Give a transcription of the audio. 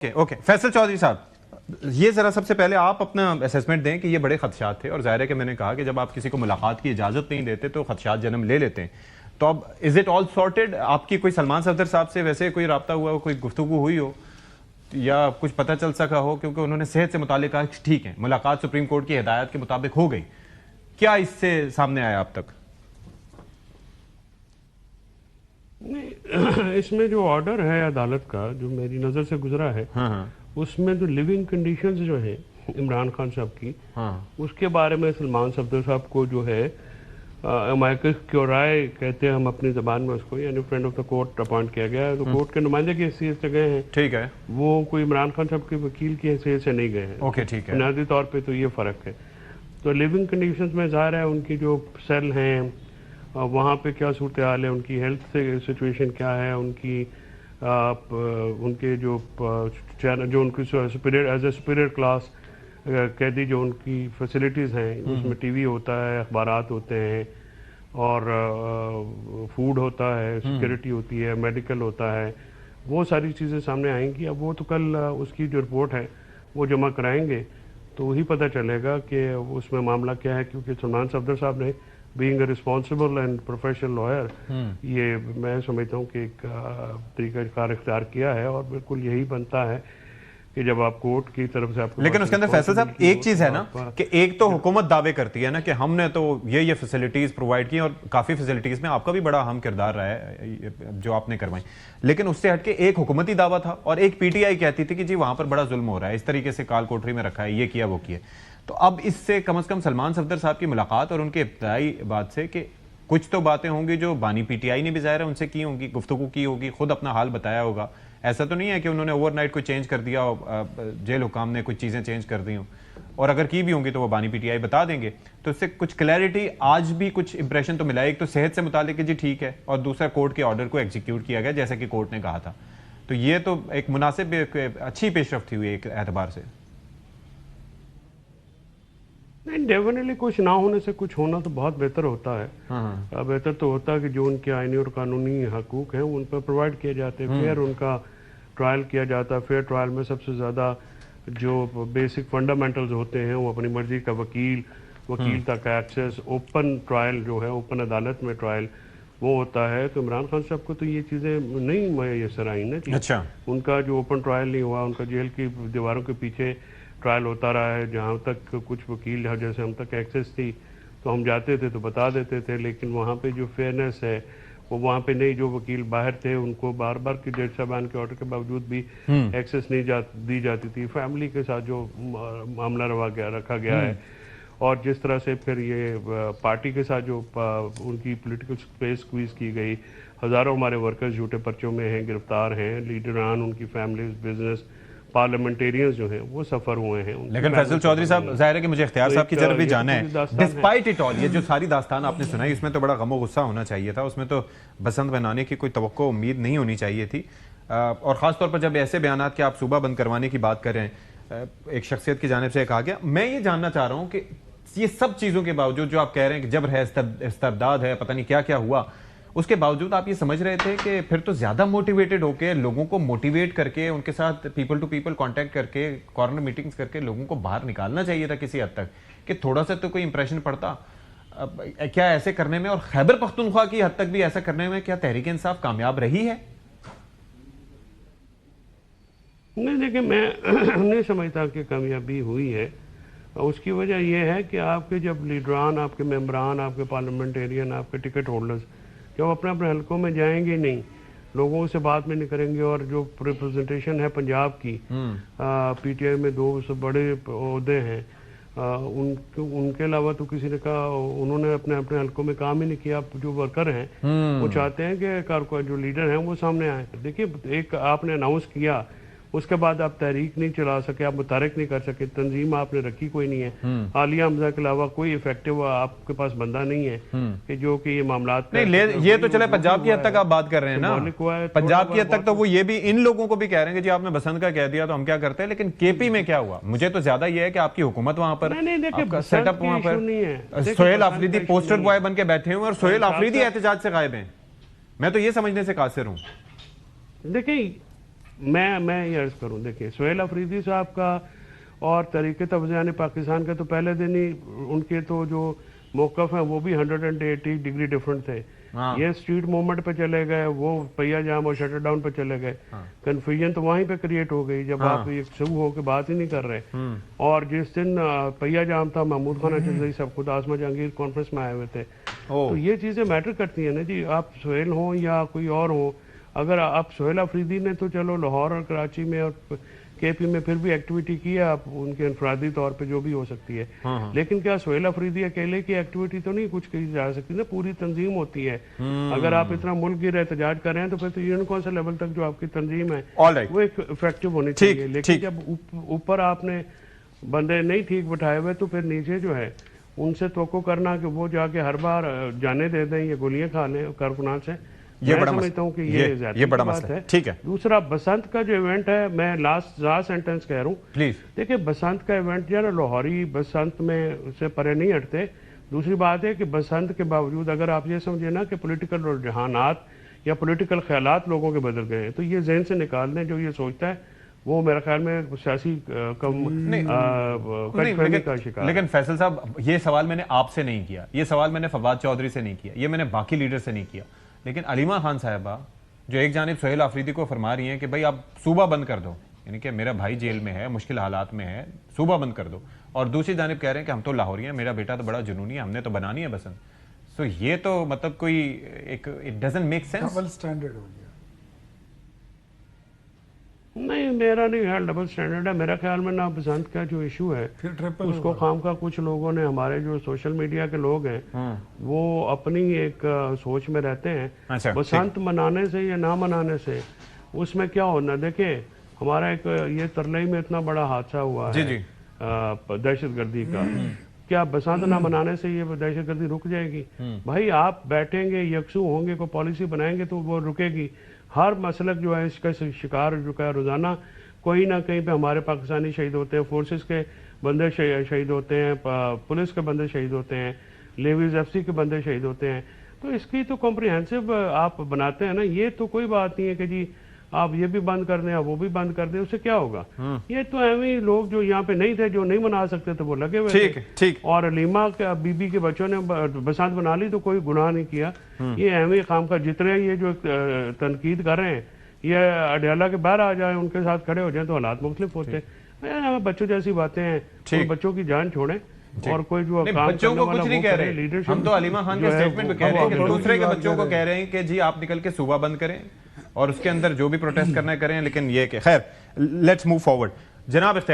Okay Faisal Chaudhry صاحب، یہ ذرا سب سے پہلے آپ اپنا اسیسمنٹ دیں کہ یہ بڑے خدشات تھے، اور ظاہر ہے کہ میں نے کہا کہ جب آپ کسی کو ملاقات کی اجازت نہیں دیتے تو خدشات جنم لے لیتے ہیں. تو اب از اٹ آل سارٹڈ؟ آپ کی کوئی سلمان صفدر صاحب سے ویسے کوئی رابطہ ہوا ہو، کوئی گفتگو ہوئی ہو یا کچھ پتہ چل سکا ہو؟ کیونکہ انہوں نے صحت سے متعلق کہا کہ ٹھیک ہے ملاقات سپریم کورٹ کی ہدایت کے مطابق ہو گئی. کیا اس سے سامنے آیا اب تک؟ نہیں، اس میں جو آرڈر ہے عدالت کا جو میری نظر سے گزرا ہے اس میں جو لیونگ کنڈیشنز جو ہیں عمران خان صاحب کی اس کے بارے میں سلمان صفدر صاحب کو جو ہے امائکس کیورائے کہتے ہیں ہم اپنی زبان میں اس کو، یعنی friend of the court appoint کیا گیا ہے. تو کورٹ کے نمائندے کی حیثیت سے گئے ہیں. ٹھیک ہے، وہ کوئی عمران خان صاحب کے وکیل کی حیثیت سے نہیں گئے ہیں. اوکے ٹھیک ہے، بنیادی طور پہ تو یہ فرق ہے. تو لیونگ کنڈیشنز میں ظاہر ہے ان کی جو سیل ہیں وہاں پہ کیا صورتحال ہے، ان کی ہیلتھ سچویشن کیا ہے، ان کے جو ان کی superior as a superior class قیدی جو ان کی فیسلٹیز ہیں اس میں ٹی وی ہوتا ہے، اخبارات ہوتے ہیں اور فوڈ ہوتا ہے، سیکورٹی ہوتی ہے، میڈیکل ہوتا ہے، وہ ساری چیزیں سامنے آئیں گی. اب وہ تو کل اس کی جو رپورٹ ہے وہ جمع کرائیں گے تو وہی پتہ چلے گا کہ اس میں معاملہ کیا ہے. کیونکہ سلمان صفدر صاحب نے being a responsible and professional lawyer یہ میں سمجھتا ہوں کہ ایک طریقہ کار اختیار کیا ہے اور بالکل یہی بنتا ہے کہ جب آپ کورٹ کی طرف سے آپ کو. لیکن اس کے اندر فیصل صاحب ایک چیز ہے نا کہ ایک تو حکومت دعوے کرتی ہے نا کہ ہم نے تو یہ فیسلٹیز پرووائڈ کی اور کافی فیسلٹیز میں آپ کا بھی بڑا اہم کردار رہا ہے جو آپ نے کروائی، لیکن اس سے ہٹ کے ایک حکومتی دعویٰ تھا اور ایک پی ٹی آئی کہتی تھی کہ جی وہاں پر بڑا ظلم ہو رہا ہے، اس طریقے سے کال کوٹری میں رکھا ہے، یہ کیا وہ کیا. تو اب اس سے کم از کم سلمان صفدر صاحب کی ملاقات اور ان کے ابتدائی بات سے کہ کچھ تو باتیں ہوں گی جو بانی پی ٹی آئی نے بھی ظاہر ہے ان سے کی ہوں گی، گفتگو کی ہوگی، خود اپنا حال بتایا ہوگا. ایسا تو نہیں ہے کہ انہوں نے اوور نائٹ کوئی چینج کر دیا ہو، جیل حکام نے کچھ چیزیں چینج کر دی ہوں، اور اگر کی بھی ہوں گی تو وہ بانی پی ٹی آئی بتا دیں گے. تو اس سے کچھ کلیئرٹی آج بھی کچھ امپریشن تو ملا. ایک تو صحت سے متعلق کہ جی ٹھیک ہے، اور دوسرا کورٹ کے آرڈر کو ایگزیکیوٹ کیا گیا جیسا کہ کورٹ نے کہا تھا. تو یہ تو ایک مناسب اچھی پیش رفت ہوئی ایک اعتبار سے. نہیں، ڈیفینیٹلی کچھ نہ ہونے سے کچھ ہونا تو بہت بہتر ہوتا ہے. بہتر تو ہوتا ہے کہ جو ان کے آئینی اور قانونی حقوق ہیں ان پر پرووائڈ کیے جاتے ہیں، فیئر ان کا ٹرائل کیا جاتا ہے. فیئر ٹرائل میں سب سے زیادہ جو بیسک فنڈامنٹلز ہوتے ہیں وہ اپنی مرضی کا وکیل تک ایکسیس، اوپن ٹرائل جو ہے اوپن عدالت میں ٹرائل وہ ہوتا ہے. تو عمران خان صاحب کو تو یہ چیزیں نہیں میسر آئیں نا. اچھا، ان کا جو اوپن ٹرائل نہیں ہوا، ان کا جیل کی دیواروں کے پیچھے ٹرائل ہوتا رہا ہے. جہاں تک کچھ وکیل جیسے ہم تک ایکسیس تھی تو ہم جاتے تھے تو بتا دیتے تھے، لیکن وہاں پہ جو فیئرنیس ہے وہ وہاں پہ نہیں. جو وکیل باہر تھے ان کو بار بار کی جج صاحبان کے آرڈر کے باوجود بھی ایکسیس نہیں دی جاتی تھی. فیملی کے ساتھ جو معاملہ رکھا گیا ہے اور جس طرح سے پھر یہ پارٹی کے ساتھ جو ان کی پولیٹیکل اسپیس سکویز کی گئی، ہزاروں ہمارے ورکرز جھوٹے پرچوں میں ہیں، گرفتار ہیں، لیڈران ان کی فیملیز، بزنس، پارلیمنٹیرینز جو ہیں وہ سفر ہوئے ہیں. لیکن فیصل چودھری صاحب ظاہر ہے کہ مجھے اختیار صاحب کی جانب بھی جانا ہے. ڈسپائٹ اٹ آل، یہ جو ساری داستان آپ نے سنائی اس میں تو بڑا غم و غصہ ہونا چاہیے تھا، اس میں تو بسنت بنانے کی کوئی توقع امید نہیں ہونی چاہیے تھی. اور خاص طور پر جب ایسے بیانات کہ آپ صوبہ بند کروانے کی بات کر رہے ہیں ایک شخصیت کی جانب سے کہا گیا. میں یہ جاننا چاہ رہا ہوں کہ یہ سب چیزوں کے باوجود جو آپ کہہ رہے ہیں کہ جبر ہے، استبداد ہے، پتہ نہیں کیا کیا ہوا، اس کے باوجود آپ یہ سمجھ رہے تھے کہ پھر تو زیادہ موٹیویٹڈ ہو کے لوگوں کو موٹیویٹ کر کے ان کے ساتھ پیپل ٹو پیپل کانٹیکٹ کر کے کارنر میٹنگز کر کے لوگوں کو باہر نکالنا چاہیے تھا کسی حد تک کہ تھوڑا سا تو کوئی امپریشن پڑتا. کیا ایسے کرنے میں اور خیبر پختونخوا کی حد تک بھی ایسا کرنے میں کیا تحریک انصاف کامیاب رہی ہے؟ نہیں، دیکھیں میں نہیں سمجھتا کہ کامیابی ہوئی ہے. اس کی وجہ یہ ہے کہ آپ کے جب لیڈران، آپ کے ممبران، آپ کے پارلیمنٹیرین، آپ کے ٹکٹ ہولڈرز جب اپنے حلقوں میں جائیں گے نہیں، لوگوں سے بات میں نہیں کریں گے، اور جو ریپرزنٹیشن ہے پنجاب کی پی ٹی آئی میں 2 بڑے عہدے ہیں، ان کے علاوہ تو کسی نے کہا انہوں نے اپنے حلقوں میں کام ہی نہیں کیا. جو ورکر ہیں وہ چاہتے ہیں کہ جو لیڈر ہیں وہ سامنے آئیں. دیکھیے ایک آپ نے اناؤنس کیا، اس کے بعد آپ تحریک نہیں چلا سکے، آپ متحرک نہیں کر سکے، تنظیم آپ نے رکھی کوئی نہیں ہے. عالیہ حمزہ کے علاوہ کوئی ایفیکٹو آپ کے پاس بندہ نہیں ہے کہ جو کہ یہ معاملات نہیں. یہ تو چلے پنجاب کی حد تک آپ بات کر رہے ہیں نا، پنجاب کی حد تک تو وہ یہ بھی ان لوگوں کو بھی کہہ رہے ہیں کہ جی آپ نے بسنت کا کہہ دیا تو ہم کیا کرتے ہیں. لیکن کے پی میں کیا ہوا؟ مجھے تو زیادہ یہ ہے کہ آپ کی حکومت وہاں پر، آپ کا سیٹ اپ وہاں پر، سہیل آفریدی پوسٹر بوائے بن کے بیٹھے ہوئے اور سہیل آفریدی احتجاج سے غائب ہیں. میں تو یہ سمجھنے سے قاصر ہوں. دیکھیں میں یہ عرض کروں, دیکھیں سہیل افریدی صاحب کا اور تحریک توسیع پاکستان کا تو پہلے دن ہی ان کے تو جو موقف ہیں وہ بھی 180 ڈگری ڈیفرنٹ تھے. یہ اسٹریٹ موومنٹ پہ چلے گئے, وہ پہیا جام اور شٹر ڈاؤن پہ چلے گئے. کنفیوژن تو وہیں پہ کریٹ ہو گئی جب آپ ایک سو ہو کے بات ہی نہیں کر رہے. اور جس دن پہیا جام تھا محمود خان اچھل سب خود آسما جہانگیر کانفرنس میں آئے ہوئے تھے. تو یہ چیزیں میٹر کرتی ہیں نا جی, آپ سہیل ہوں یا کوئی اور ہوں. اگر آپ سہیل افریدی نے تو چلو لاہور اور کراچی میں اور کے پی میں پھر بھی ایکٹیویٹی کی ہے, آپ ان کے انفرادی طور پہ جو بھی ہو سکتی ہے, لیکن کیا سہیل افریدی اکیلے کی ایکٹیویٹی تو نہیں کچھ کی جا سکتی نا, پوری تنظیم ہوتی ہے. اگر آپ اتنا ملک گیر احتجاج کر رہے ہیں تو پھر تو یونین کونسل لیول تک جو آپ کی تنظیم ہے وہ ایک افیکٹو ہونی چاہیے. لیکن جب اوپر آپ نے بندے نہیں ٹھیک بٹھائے ہوئے تو پھر نیچے جو ہے ان سے توقع کرنا کہ وہ جا کے ہر بار جانے دے دیں یا گولیاں کھا لیں کارکنان سے, یہ میں بڑا سمجھتا ہوں کہ یہ بڑا بات مسئلہ ہے. ٹھیک ہے. دوسرا بسنت کا جو ایونٹ ہے, میں لاسٹ سینٹنس کہہ رہا ہوں پلیز. دیکھیں بسنت کا ایونٹ جو ہے نا, لاہوری بسنت میں سے پرے نہیں ہٹتے. دوسری بات ہے کہ بسنت کے باوجود اگر آپ یہ سمجھیں نا کہ پولیٹیکل رجحانات یا پولیٹیکل خیالات لوگوں کے بدل گئے ہیں, تو یہ ذہن سے نکال دیں جو یہ سوچتا ہے وہ میرے خیال میں سیاسی کا شکار. لیکن فیصل صاحب یہ سوال میں نے آپ سے نہیں کیا, یہ سوال میں نے فواد چودھری سے نہیں کیا, یہ میں نے باقی لیڈر سے نہیں کیا. لیکن علیمہ خان صاحبہ جو ایک جانب سہیل آفریدی کو فرما رہی ہیں کہ بھائی آپ صوبہ بند کر دو, یعنی کہ میرا بھائی جیل میں ہے, مشکل حالات میں ہے, صوبہ بند کر دو, اور دوسری جانب کہہ رہے ہیں کہ ہم تو لاہوری ہیں, میرا بیٹا تو بڑا جنونی ہے, ہم نے تو بنانی ہے بسنت. سو یہ تو مطلب کوئی ایک it doesn't make sense. Double standard ہو گیا. نہیں, میرا نہیں خیال ڈبل سٹینڈرڈ ہے. میرا خیال میں نا بسنت کا جو ایشو ہے اس کو خام کا کچھ لوگوں نے, ہمارے جو سوشل میڈیا کے لوگ ہیں وہ اپنی ایک سوچ میں رہتے ہیں. بسنت منانے سے یا نہ منانے سے اس میں کیا ہونا. دیکھیں ہمارا ایک یہ ترلئی میں اتنا بڑا حادثہ ہوا ہے دہشت گردی کا, کیا بسنت نہ منانے سے یہ دہشت گردی رک جائے گی؟ بھائی آپ بیٹھیں گے, یکسو ہوں گے, کوئی پالیسی بنائیں گے تو وہ رکے گی. ہر مسلک جو ہے اس کا شکار جو ہے روزانہ کوئی نہ کہیں پہ ہمارے پاکستانی شہید ہوتے ہیں, فورسز کے بندے شہید ہوتے ہیں, پولیس کے بندے شہید ہوتے ہیں, لیویز ایف سی کے بندے شہید ہوتے ہیں. تو اس کی تو کمپریہنسو آپ بناتے ہیں نا. یہ تو کوئی بات نہیں ہے کہ جی آپ یہ بھی بند کر دیں وہ بھی بند کر دیں, اس سے کیا ہوگا. یہ تو ایویں لوگ جو یہاں پہ نہیں تھے, جو نہیں منا سکتے تھے, وہ لگے ہوئے تھے. اور علیمہ کے بی بی کے بچوں نے بسنت بنا لی تو کوئی گناہ نہیں کیا. یہ ایویں کام کا جتنے یہ جو تنقید کر رہے ہیں یہ اڈیالہ کے باہر آ جائیں, ان کے ساتھ کھڑے ہو جائیں تو حالات مختلف ہوتے ہیں. بچوں جیسی باتیں ہیں, بچوں کی جان چھوڑیں. اور کوئی جو بچوں کو کچھ نہیں کہہ رہے, ہم تو علیمہ خان کے سٹیٹمنٹ پہ کہہ رہے ہیں کہ دوسرے کے بچوں کو کہہ رہے ہیں کہ جی آپ نکل کے صوبہ بند کریں اور اس کے اندر جو بھی پروٹیسٹ کرنا ہے کریں. لیکن یہ کہ خیر لیٹس موو فارورڈ. جناب اختیار